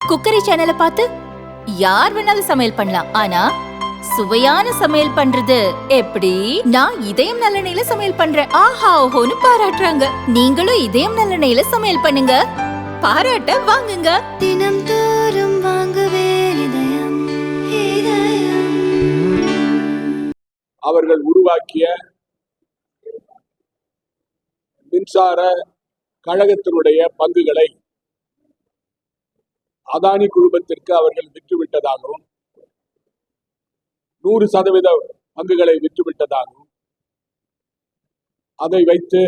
Cookery சேனலை பார்த்து யார் வேணாலும் சமையல் பண்ணலாம். ஆனா சுவையான சமையல் பண்றது எப்படி? நான் இதயம் நல்லெண்ணெயில சமையல் பண்றேன். ஆஹா ஓஹோன்னு பாராட்டுறாங்க. நீங்களும் இதயம் நல்லெண்ணெயில சமையல் பண்ணுங்க, பாராட்ட வாங்குங்க. தினம் தோறும் வாங்குவே இதயம் இதயம். அவர்கள் உருவாக்கிய மின்சார கழகத்தினுடைய பங்குகளை அதானி குழுமத்திற்கு அவர்கள் விற்றுவிட்டதாகவும் 100% பங்குகளை விற்றுவிட்டதாகவும் அதை வைத்து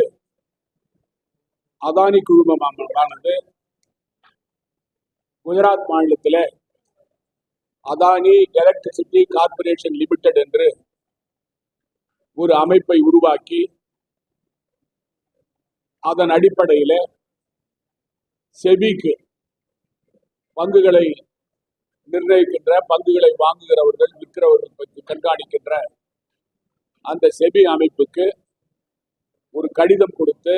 அதானி குழுமமானது குஜராத் மாநிலத்தில் அதானி எலக்ட்ரிசிட்டி கார்பரேஷன் லிமிடெட் என்று ஒரு அமைப்பை உருவாக்கி அதன் அடிப்படையில் செபிக்கு பங்குகளை நிர்ணயிக்கின்ற, பங்குகளை வாங்குகிறவர்கள் விற்கிறவர்கள் பற்றி கண்காணிக்கின்ற அந்த செபி அமைப்புக்கு ஒரு கடிதம் கொடுத்து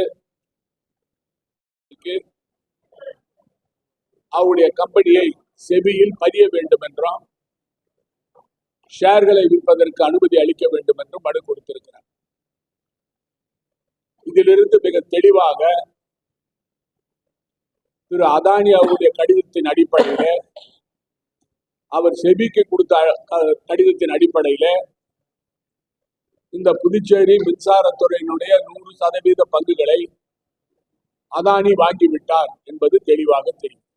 அவருடைய கம்பெனியை செபியில் பதிய வேண்டும் என்றும் ஷேர்களை விற்பதற்கு அனுமதி அளிக்க வேண்டும் என்றும் மனு கொடுத்திருக்கிறார். இதிலிருந்து மிக தெளிவாக திரு அதானி அவருடைய கடிதத்தின் அடிப்படையில், அவர் செபிக்கு கொடுத்த கடிதத்தின் அடிப்படையில் இந்த புதுச்சேரி மின்சாரத்துறையினுடைய 100% பங்குகளை அதானி வாங்கிவிட்டார் என்பது தெளிவாக தெரியும்.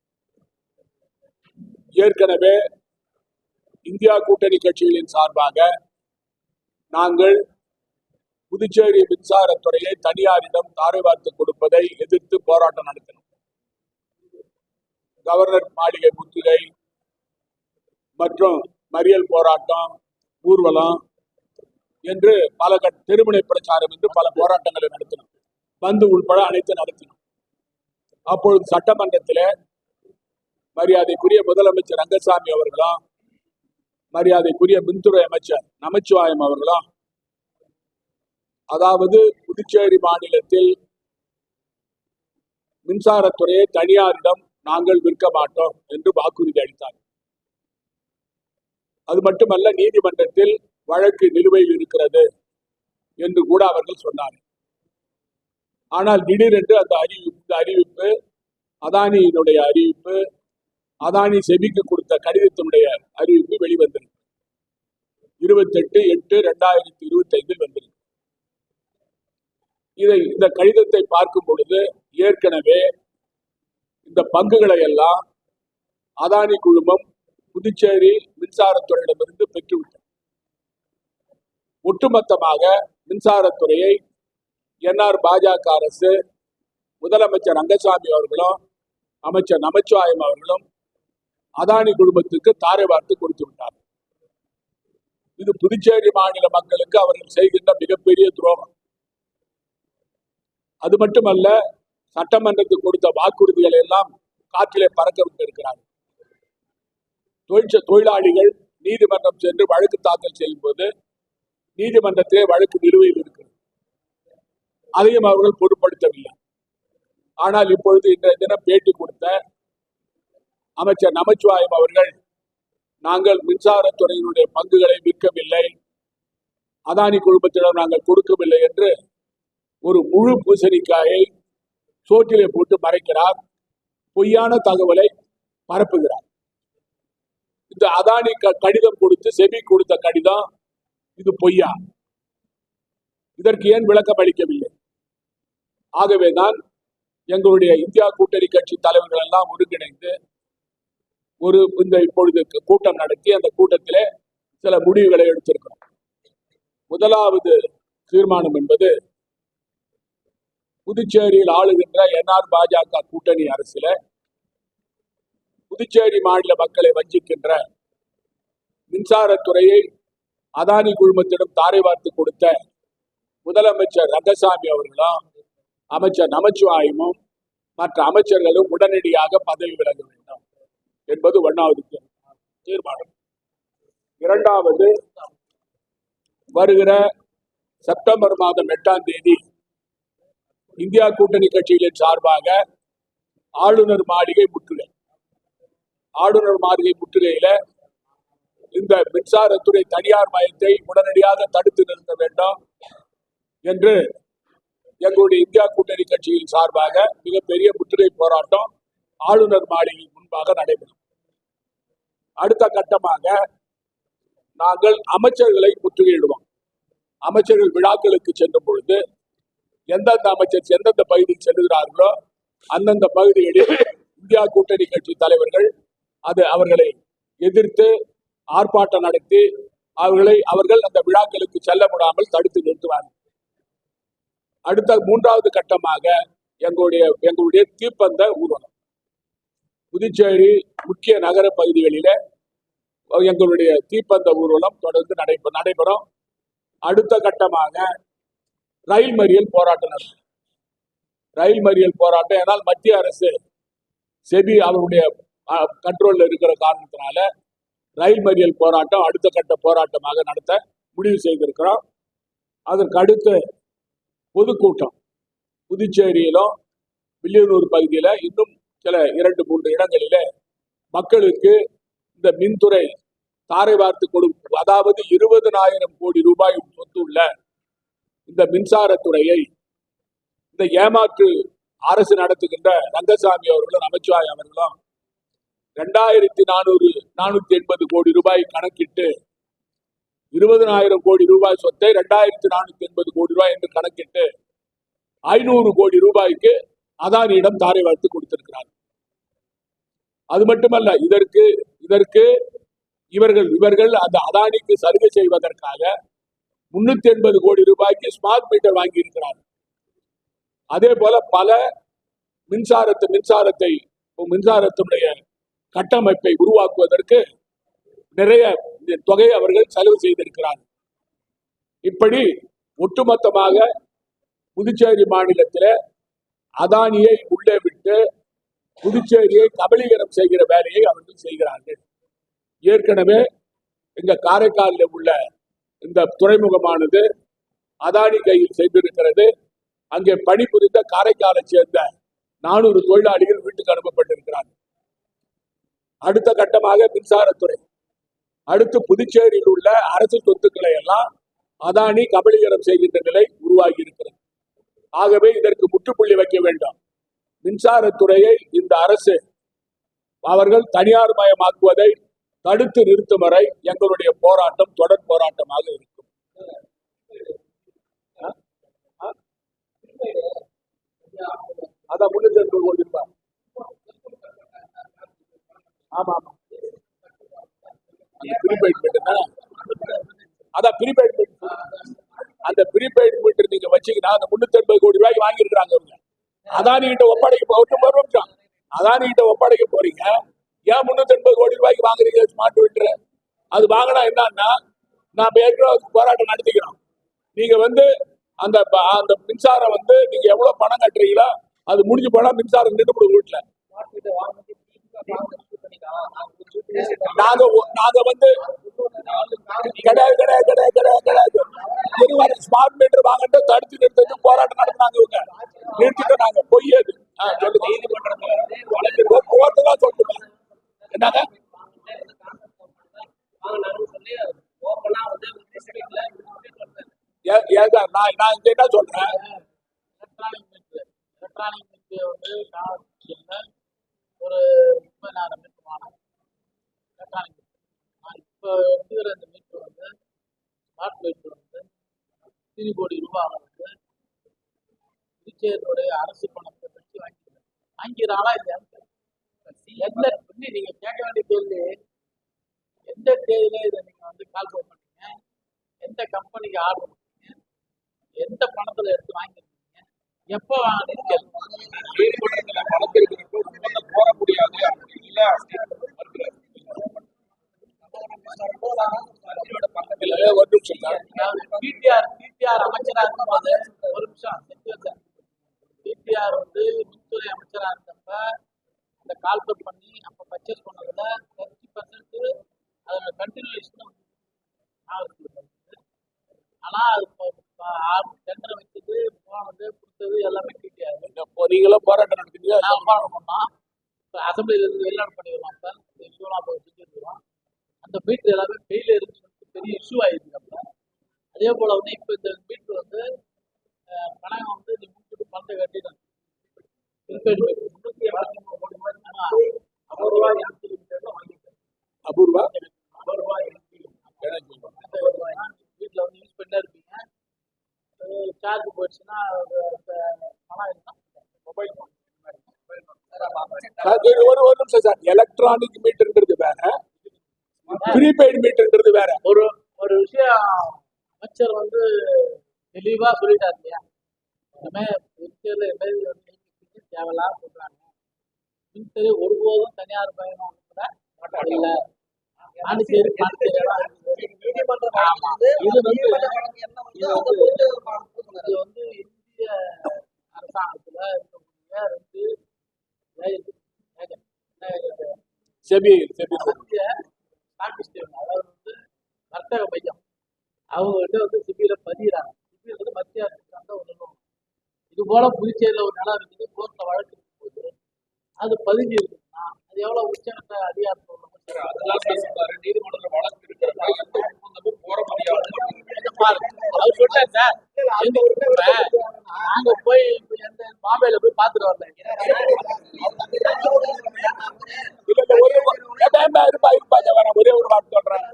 ஏற்கனவே இந்தியா கூட்டணி கட்சிகளின் சார்பாக நாங்கள் புதுச்சேரி மின்சாரத்துறையை தனியாரிடம் தாரை வார்த்து கொடுப்பதை எதிர்த்து போராட்டம் நடத்தினோம். கவர்னர் மாளிகை முற்றுகை மற்றும் மறியல் போராட்டம், ஊர்வலம் என்று பல தெருமுனை பிரச்சாரம் என்று பல போராட்டங்களை நடத்தினோம். பந்து உட்பட அனைத்து நடத்தினோம். அப்பொழுது சட்டமன்றத்தில் மரியாதைக்குரிய முதலமைச்சர் ரங்கசாமி அவர்களும் மரியாதைக்குரிய மின்துறை அமைச்சர் நமச்சிவாயம் அவர்களும், அதாவது புதுச்சேரி மாநிலத்தில் மின்சாரத்துறையை தனியாரிடம் நாங்கள் விற்க மாட்டோம் என்று வாக்குறுதி அளித்தார். அது மட்டுமல்ல, நீதிமன்றத்தில் வழக்கு நிலுவையில் இருக்கிறது என்று கூட அவர்கள் சொன்னார். ஆனால் திடீரென்று அந்த அறிவிப்பு அதானியினுடைய அறிவிப்பு, அதானி செபிக்கு கொடுத்த கடிதத்தினுடைய அறிவிப்பு வெளிவந்திருக்கு. 28/8/2025 வந்திருக்கு. இந்த கடிதத்தை பார்க்கும் பொழுது ஏற்கனவே இந்த பங்குகளை எல்லாம் அதானி குழுமம் புதுச்சேரி மின்சாரத்துறையிடமிருந்து பெற்றுவிட்டது. ஒட்டுமொத்தமாக மின்சாரத்துறையை என்ஆர் பாஜக அரசு, முதலமைச்சர் ரங்கசாமி அவர்களும் அமைச்சர் நமச்சிவாயம் அவர்களும் அதானி குழுமத்துக்கு தாரை வார்த்து கொடுத்து விட்டார். இது புதுச்சேரி மாநில மக்களுக்கு அவர்கள் செய்கின்ற மிகப்பெரிய துரோகம். அது மட்டுமல்ல, சட்டமன்றத்துக்கு கொடுத்த வாக்குறுதிகளை எல்லாம் காற்றிலே பறக்க விட்டிருக்கிறார்கள். தொழிலாளிகள் நீதிமன்றம் சென்று வழக்கு தாக்கல் செய்யும் போது நீதிமன்றத்திலே வழக்கு நிலுவையில் இருக்கிறது. அதையும் அவர்கள் பொருட்படுத்தவில்லை. ஆனால் இப்பொழுது இன்றைய தினம் பேட்டி கொடுத்த அமைச்சர் நமச்சிவாயம் அவர்கள், நாங்கள் மின்சாரத்துறையினுடைய பங்குகளை விற்கவில்லை, அதானி குழுமத்திடம் நாங்கள் கொடுக்கவில்லை என்று ஒரு முழு பூசணிக்காயை சோற்றிலே போட்டு மறைக்கிறார். பொய்யான தகவலை பரப்புகிறார். இந்த அதானி கடிதம் கொடுத்து செபி கொடுத்த கடிதம் இது பொய்யா? இதற்கு ஏன் விளக்கம் அளிக்கவில்லை? ஆகவேதான் எங்களுடைய இந்தியா கூட்டணி கட்சி தலைவர்கள் எல்லாம் ஒருங்கிணைந்து இப்பொழுது கூட்டம் நடத்தி அந்த கூட்டத்திலே சில முடிவுகளை எடுத்திருக்கிறோம். முதலாவது தீர்மானம் என்பது, புதுச்சேரியில் ஆளுகின்ற என்ஆர் பாஜக கூட்டணி அரசில புதுச்சேரி மாநில மக்களை வஞ்சிக்கின்ற, மின்சாரத்துறையை அதானி குழுமத்திடம் தாரை வார்த்து கொடுத்த முதலமைச்சர் ரங்கசாமி அவர்களும் அமைச்சர் நமச்சிவாயமும் மற்ற அமைச்சர்களும் உடனடியாக பதவி விலக வேண்டும் என்பது 1வது தீர்மானம். 2வது, வருகிற செப்டம்பர் மாதம் 8ஆம் தேதி இந்தியா கூட்டணி கட்சிகளின் சார்பாக ஆளுநர் மாளிகை முற்றுகை. ஆளுநர் மாளிகை முற்றுகையில இந்த மின்சாரத்துறை தனியார் மயத்தை உடனடியாக தடுத்து நிறுத்த வேண்டும் என்று எங்களுடைய இந்தியா கூட்டணி கட்சியின் சார்பாக மிகப்பெரிய முற்றுகை போராட்டம் ஆளுநர் மாளிகை முன்பாக நடைபெறும். அடுத்த கட்டமாக நாங்கள் அமைச்சர்களை முற்றுகையிடுவோம். அமைச்சர்கள் விழாக்களுக்கு செல்லும் பொழுது எந்தெந்த அமைச்சர் எந்தெந்த பகுதியில் செல்கிறார்களோ அந்தந்த பகுதிகளில் இந்தியா கூட்டணி கட்சி தலைவர்கள் அவர்களை எதிர்த்து ஆர்ப்பாட்டம் நடத்தி அவர்கள் அந்த விழாக்களுக்கு செல்ல விடாமல் தடுத்து நிறுத்துவார்கள். அடுத்த மூன்றாவது கட்டமாக எங்களுடைய தீப்பந்த ஊர்வலம் புதுச்சேரி முக்கிய நகர பகுதிகளில எங்களுடைய தீப்பந்த ஊர்வலம் தொடர்ந்து நடைபெறும். அடுத்த கட்டமாக ரயில் மறியல் போராட்டம் நடக்கும். ரயில் மறியல் போராட்டம் ஏனால் மத்திய அரசு செபி அவருடைய கண்ட்ரோல்ல இருக்கிற காரணத்தினால ரயில் மறியல் போராட்டம் அடுத்த கட்ட போராட்டமாக நடத்த முடிவு செய்திருக்கிறோம். அதற்கு அடுத்து பொதுக்கூட்டம் புதுச்சேரியிலும் வில்லியனூர் பகுதியில இன்னும் சில 2-3 இடங்களில மக்களுக்கு இந்த மின்துறை தாரை வார்த்து கொடுக்கும், அதாவது 20,000 கோடி ரூபாய் சொத்துள்ள இந்த மின்சாரத்துறையை இந்த ஏமாற்று அரசு நடத்துகின்ற ரங்கசாமி அவர்களும் நமச்சிவாய் அவர்களும் 2,480 கோடி ரூபாய் கணக்கிட்டு 20,000 கோடி ரூபாய் சொத்தை 2,480 கோடி ரூபாய் என்று கணக்கிட்டு 500 கோடி ரூபாய்க்கு அதானியிடம் தாரை வார்த்து கொடுத்திருக்கிறார். அது மட்டுமல்ல, இதற்கு இவர்கள் அந்த அதானிக்கு சலுகை செய்வதற்காக 380 கோடி ரூபாய்க்கு ஸ்மார்ட் மீட்டர் வாங்கி இருக்கிறார். அதே போல பல மின்சாரத்துடைய கட்டமைப்பை உருவாக்குவதற்கு நிறைய தொகை அவர்கள் செலவு செய்திருக்கிறார். இப்படி ஒட்டுமொத்தமாக புதுச்சேரி மாநிலத்தில் அதானியை உள்ளே விட்டு புதுச்சேரியை கபலீகரம் செய்கிற வேலையை அவர்கள் செய்கிறார்கள். ஏற்கனவே எங்க காரைக்காலில் உள்ள இந்த துறைமுகமானது அதானி கையில் சென்றிருக்கிறது. அங்கே பணிபுரிந்த காரைக்காலை சேர்ந்த 400 தொழிலாளிகள் வீட்டுக்கு அனுப்பப்பட்டிருக்கிறார்கள். அடுத்த கட்டமாக மின்சாரத்துறை, அடுத்து புதுச்சேரியில் உள்ள அரசு சொத்துக்களை எல்லாம் அதானி கபலீகரம் செய்கின்ற நிலை உருவாகி இருக்கிறது. ஆகவே இதற்கு முற்றுப்புள்ளி வைக்க வேண்டும். மின்சாரத்துறையை இந்த அரசு அவர்கள் தனியார் மயமாக்குவதை தடுத்து நிறுத்தும் வரை எங்களுடைய போராட்டம் தொடர் போராட்டமாக இருக்கும். அதான் 380 கோடி ரூபாய். ஆமா ஆமா, ப்ரீபெய்ட் மீட்டர். அதான் ப்ரீபெய்ட் மீட்டர். அந்த ப்ரீபெய்ட் மீட்டர் நீங்க வச்சீங்கன்னா அந்த 380 கோடி ரூபாய்க்கு வாங்கியிருக்கிறாங்க அவங்க. அதானி கிட்ட ஒப்படைக்க அதானி கிட்ட ஒப்படைக்க போறீங்க. ஏன் 380 கோடி ரூபாய்க்கு வாங்குறீங்க ஸ்மார்ட் மீட்டர்? அது வாங்கினா என்னன்னா நாம ஏற்கனவே போராட்டம் நடத்திக்கிறோம். நீங்க அந்த மின்சாரம் நீங்க எவ்வளவு பணம் கட்டுறீங்களோ அது முடிஞ்சு போனா மின்சாரம் நின்று வீட்டுல. கிடையாது ஸ்மார்ட் மீட்டர் வாங்கிட்டு தடுத்து நிறுத்தி போராட்டம் நடத்தினாங்க இவங்க. நிறுத்திட்டு நாங்க பொய்யது கோர்ட்டுதான் சொல்லுங்க. என்னங்க நான் இங்க என்ன சொல்றேன், எலக்ட்ரானிக் ஒரு 30,000 மீட்டர் வாங்கினேன். எலக்ட்ரானிக் இப்போ எடுத்துக்கிற அந்த மீட்டர் ஸ்மார்ட் மீட்டர் 3 கோடி ரூபாய் புதுச்சேரியுடைய அரசு பணத்தை வச்சு வாங்கிக்கிறாங்களா இல்லையா? எந்த நீங்க கேட்க வேண்டிய கேள்வி, எந்த தேதியில இதை நீங்க கால் பண்ணீங்க, எந்த கம்பெனிக்கு ஆர்டர் பண்ணீங்க, எந்த பணத்துல எடுத்து வாங்கிருக்கீங்க, எப்போ வாங்கினீங்க? போட முடியாது. பிடிஆர் அமைச்சரா இருக்கும்போது, ஒரு நிமிஷம் பிடிஆர் மின்துறை அமைச்சரா இருந்தப்ப அந்த கால்குலேட் பண்ணி அப்ப பர்ச்சேஸ் பண்ணதுல 30% அதோட கண்டினியூஷன். ஆனா அது டெண்டர் வச்சது போனது கொடுத்தது எல்லாமே பிடிஆர். நீங்களும் போராட்டம் நடத்துறீங்க. போராட்டம் பண்ணோம். அசம்பிளில இருந்து வெளிநாடு பண்ணிடுவோம். அந்த மீட்டர் எல்லாமே ஃபெயிலியர்னு சொல்லிட்டு பெரிய இஷ்யூ ஆயிருக்கு. அப்போ அதே போல வந்து இப்போ இந்த மீட்டர் வந்து கணக்கு வந்து நீ முடிச்சுட்டு பணத்தை கட்டிடணும். ப்ரீபெய்ட் மீட்டர் 383 கோடி ரூபாய் சும்மா அபூர்வா எம்பி லிமிடெட்ல வாங்கிட்டேன். அபூர்வா அபூர்வா எம்பி வீட்டில் வந்து யூஸ் பண்ணிட்டே இருப்பீங்க. சார்ஜ் போயிடுச்சுன்னா பணம் இருந்தால் மொபைல் ஃபோன் ஒரு நிமிஷம் சார். எலக்ட்ரானிக் மீட்டர்ன்றது வேற, ப்ரீபெய்டு மீட்டர்ன்றது வேற. ஒரு ஒரு விஷயம் அமைச்சர் வந்து தெளிவா சொல்லிட்டாரு இல்லையா, இனிமே மின்தேர்ல தேவையில்லாம் சொல்றாங்க. மின்தேர்வு ஒருபோதும் தனியார் பயணம் இல்ல. பாண்டிச்சேரி பாண்டிச்சேரியெல்லாம் ஆமா. இது வந்து இந்திய அரசாங்கத்துல இருக்கக்கூடிய 2 செபி மத்திய ஸ்டாக் எக்ஸ்சேஞ்ச், அதாவது வந்து வர்த்தக மையம், அவங்க கிட்ட வந்து சிபியில பதிகிறாங்க. சிபியில் வந்து மத்திய அரசாங்க ஒரு நிறுவனம். இது போல புதுச்சேரியில ஒரு நிலம் இருக்குது, கோர்ட்ல வழக்கு இருக்கும் போது அது பதிஞ்சு இருக்குன்னா அது எவ்வளவு உச்சகட்ட அதிகாரத்தோட நீதிமன்ற வழக்கு இருக்கிறப்ப எந்த ஒப்பந்தமும் போற முடியாது. அவர் சொல்றாரு சார், நாங்க போய் எந்த பாம்பேல போய் பாத்துட்டு வரல. ஒரே ஒரு வார்த்தை சொல்றேன்.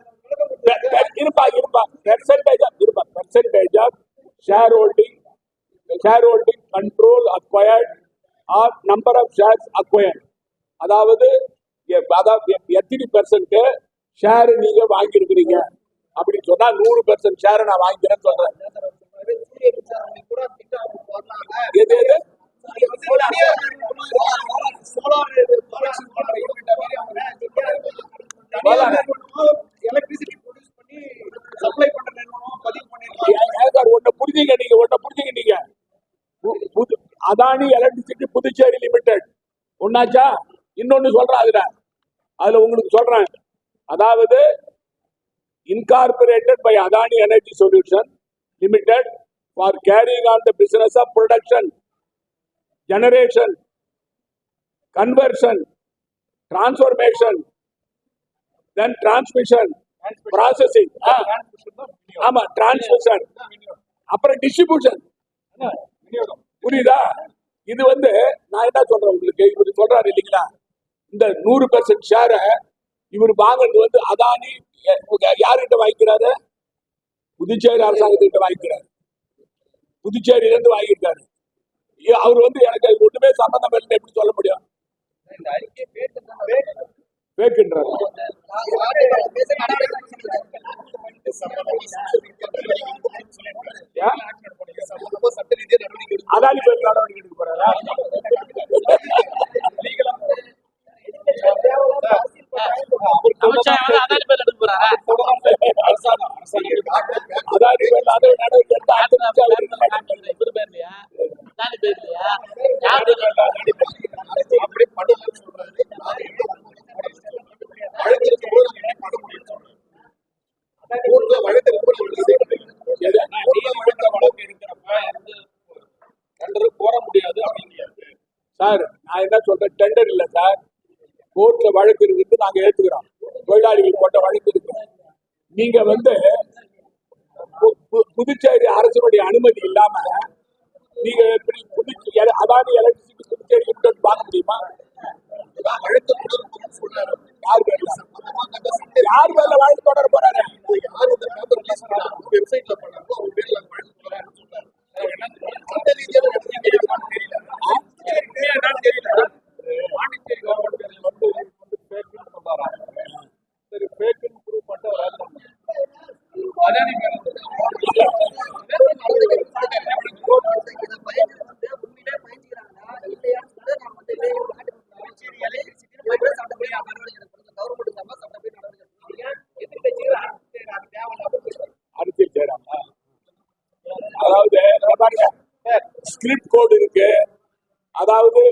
Percentage of shareholding control acquired or number of shares acquired. அதாவது எத்தனை பெர்சென்ட் ஷேர் நீங்க வாங்கியிருக்கிறீங்க அப்படின்னு சொன்னா 100% ஷேர் நான் வாங்கிக்கிறேன்னு சொல்றேன். எது எது எலக்ட்ரிசிட்டி ப்ரொடியூஸ் பண்ணி சப்ளை பண்ற நிறுவனம் பதிவு பண்ணிருக்காங்க. ஒன்ன புரிஞ்சுங்க நீங்க அதானி எலக்ட்ரிசிட்டி புதுச்சேரி லிமிடெட் ஒன்னாச்சா? இன்னொன்னு சொல்றேன், அதுல உங்களுக்கு சொல்றேன். அதாவது incorporated by Adani Energy Solution Limited for carrying on the business of production, generation, conversion, transformation, then transmission, processing, ஆமா டிரான்ஸ்மிஷன், அப்புறம் டிஸ்ட்ரிபியூஷன். புரியுதா? இது வந்து நான் என்ன சொல்றேன் உங்களுக்கு, இவர் சொல்றாரு இல்லைங்களா, இந்த 100% ஷேரை இவர் வாங்குறது வந்து அதானி யாருகிட்ட வாங்கிக்கிறாரு? புதுச்சேரி அரசாங்கத்திட்ட வாங்கிக்கிறாரு. புதுச்சேரியில இருந்து வாங்கியிருக்காரு. அவர் வந்து எனக்கு அது ஒண்ணுமே சம்பந்தம் இல்லை எப்படி சொல்ல முடியும்? அதானி பேர் நடவடிக்கை எடுக்க போறாரா? சார் நான் என்ன சொல்றேன், டெண்டர் இல்ல சார், கோர்ட்ல வழக்கு இருக்கு, நாங்க ஏத்துக்கிறோம். தொழிலாளிகள் போட்ட வழக்கு இருக்கு. நீங்க வந்து புதுச்சேரி அரசுடைய அனுமதி இல்லாம நீங்க எப்படி அதானி எலக்ட்ரிசிட்டி புதுச்சேரி லிமிடெட் வாங்க முடியுமா? யார் பேர்ல வழக்கு தொடர போறாரு? அரசியல் செய்யறாங்க. அதாவது ஸ்கிரிப்ட் கோடு இருக்கு. அதாவது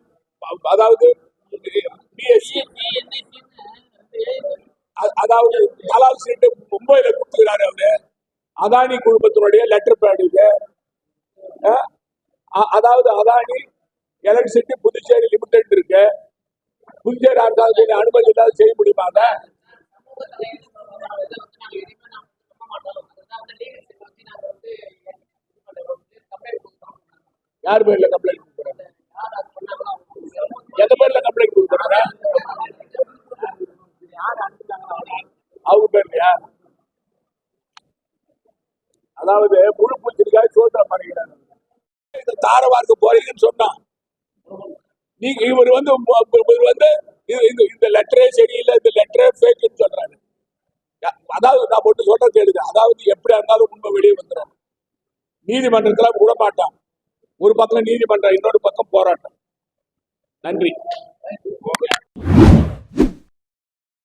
அதாவது தலால் சீட்டு மும்பையில கொடுத்துக்கிறாரு அவரு. அதானி குழுமத்தினுடைய லெட்டர் பேட் இருக்கு. அதாவது அதானி எலக்ட்ரிசிட்டி புதுச்சேரி லிமிடெட் இருக்கு. புதுச்சேரி அரசாங்கத்தின் அனுமதி இல்லாத செய்ய முடியுமா? இதை வந்து நாங்க இனிமே நாங்க நம்ப மாட்டோம். அதுதான் வந்து லீகல் செல் வச்சு நாங்க வந்து கம்ப்ளைண்ட் கொடுக்குறோம். யார் பேர்ல கம்ப்ளைண்ட் கொடுக்குறாங்க? யார் அது பண்ணாங்களோ எந்த பேர்ல கம்ப்ளைண்ட் கொடுக்குறாங்க? யார் அனுப்பிட்டாங்களோ அவங்க பேர்லயா? அதாவது முழு பூச்சிருக்காக சோதனை பண்ணிக்கிறாங்க. இந்த தாரவார்க்கு போறீங்கன்னு சொன்னான். நீங்க இவர் வந்து இந்த லெட்டரே சரியில்லை, இந்த லெட்டரே ஃபேக்குன்னு சொல்றாரு. அதாவது நான் ஒன்று சொல்றது கேளுங்க. அதாவது எப்படியா இருந்தாலும் உண்மை வெளியே வந்துடும். நீதிமன்றத்துல விட மாட்டான். ஒரு பக்கம் நீதிமன்றம், இன்னொரு பக்கம் போராட்டம். நன்றி.